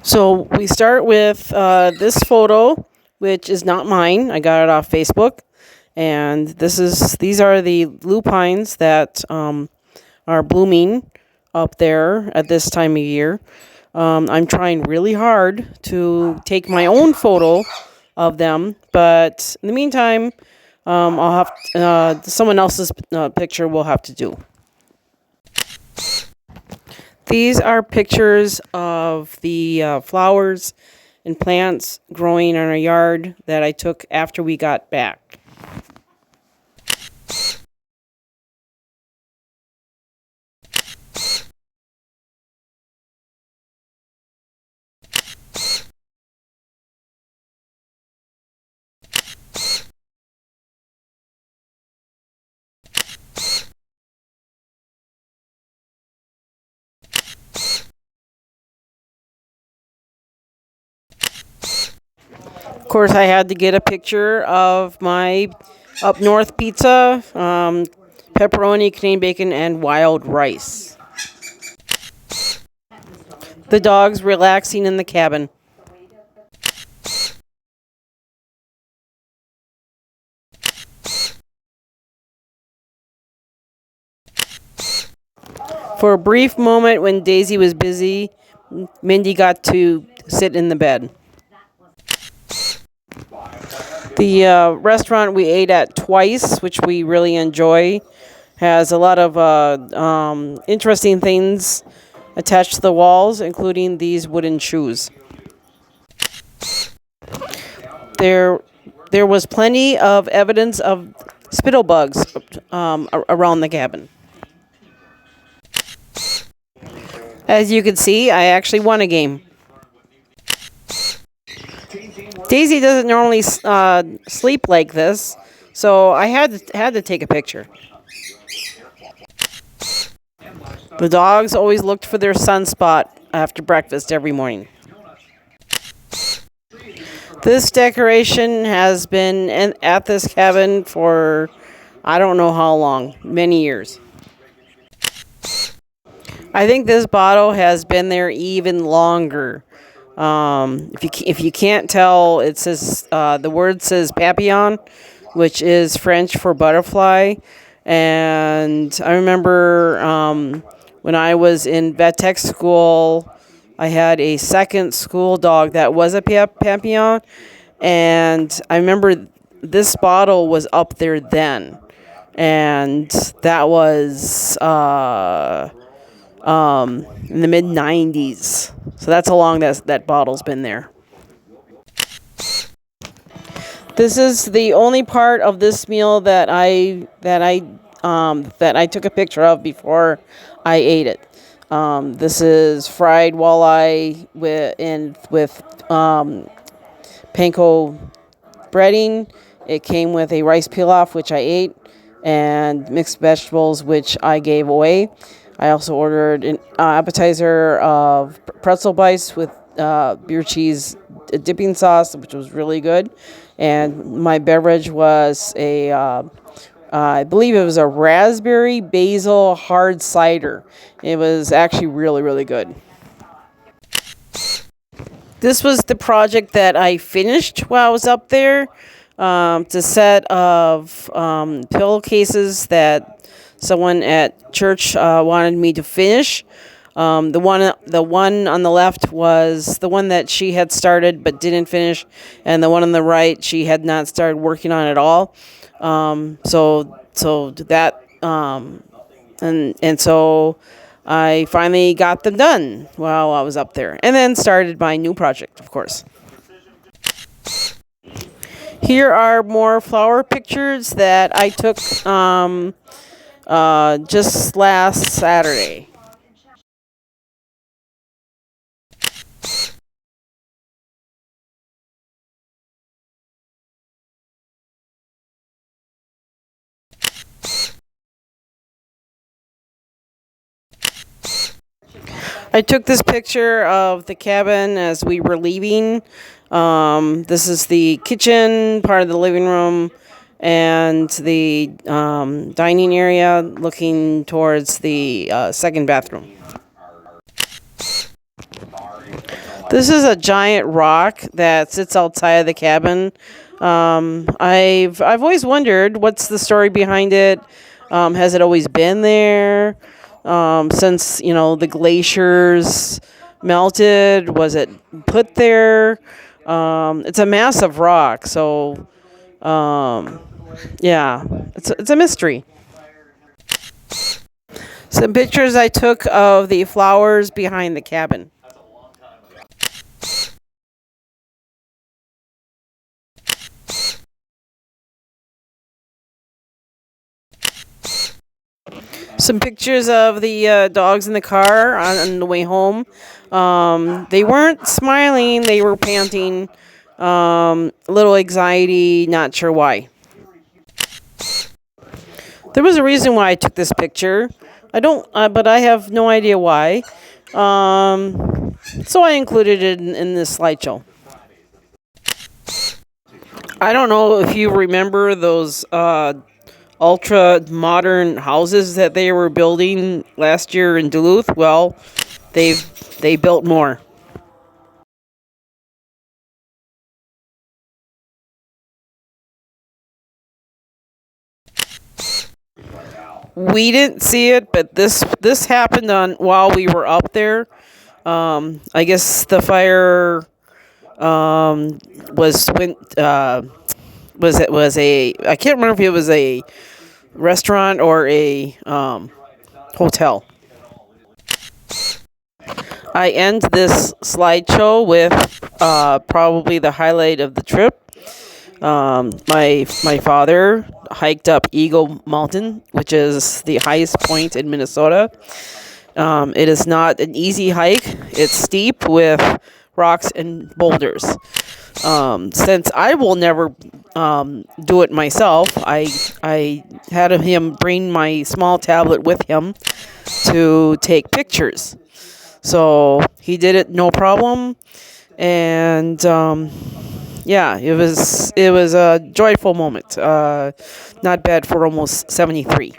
So we start with this photo, which is not mine. I got it off Facebook, and these are the lupines that are blooming up there at this time of year. I'm trying really hard to take my own photo of them, but in the meantime, I'll have someone else's picture will have to do. These are pictures of the flowers and plants growing in our yard that I took after we got back. Of course, I had to get a picture of my up north pizza, pepperoni, Canadian bacon, and wild rice. The dog's relaxing in the cabin. For a brief moment when Daisy was busy, Mindy got to sit in the bed. The restaurant we ate at twice, which we really enjoy, has a lot of interesting things attached to the walls, including these wooden shoes. There was plenty of evidence of spittlebugs around the cabin. As you can see, I actually won a game. Daisy doesn't normally sleep like this, so I had to take a picture. The dogs always looked for their sunspot after breakfast every morning. This decoration has been at this cabin for I don't know how long, many years. I think this bottle has been there even longer. If you can't tell, it says the word says papillon, which is French for butterfly. And I remember when I was in vet tech school, I had a second school dog that was a papillon, and I remember this bottle was up there then, and that was in the mid 90s. So that's how long that bottle's been there. This is the only part of this meal that I took a picture of before I ate it. This is fried walleye with panko breading. It came with a rice pilaf, which I ate, and mixed vegetables, which I gave away. I also ordered an appetizer of pretzel bites with beer cheese dipping sauce, which was really good. And my beverage was I believe it was a raspberry basil hard cider. It was actually really, really good. This was the project that I finished while I was up there. It's a set of pillowcases that someone at church wanted me to finish. The one on the left was the one that she had started but didn't finish, and the one on the right she had not started working on at all. So that and so I finally got them done while I was up there, and then started my new project, of course. Here are more flower pictures that I took just last Saturday. I took this picture of the cabin as we were leaving. This is the kitchen, part of the living room, and the dining area looking towards the second bathroom. This is a giant rock that sits outside of the cabin. I've always wondered what's the story behind it. Has it always been there since the glaciers melted? Was it put there? It's a massive rock, so yeah, it's a mystery. Some pictures I took of the flowers behind the cabin. Some pictures of the dogs in the car on the way home. They weren't smiling, they were panting. A little anxiety, not sure why. There was a reason why I took this picture. I don't, but I have no idea why. So I included it in this slideshow. I don't know if you remember those ultra modern houses that they were building last year in Duluth. Well, they built more. We didn't see it, but this happened on while we were up there. I guess the fire was when was a I can't remember if it was a restaurant or a hotel. I end this slideshow with probably the highlight of the trip. My father hiked up Eagle Mountain, which is the highest point in Minnesota. It is not an easy hike. It's steep with rocks and boulders. Since I will never do it myself, I had him bring my small tablet with him to take pictures. So he did it no problem, and yeah, it was a joyful moment. Not bad for almost 73.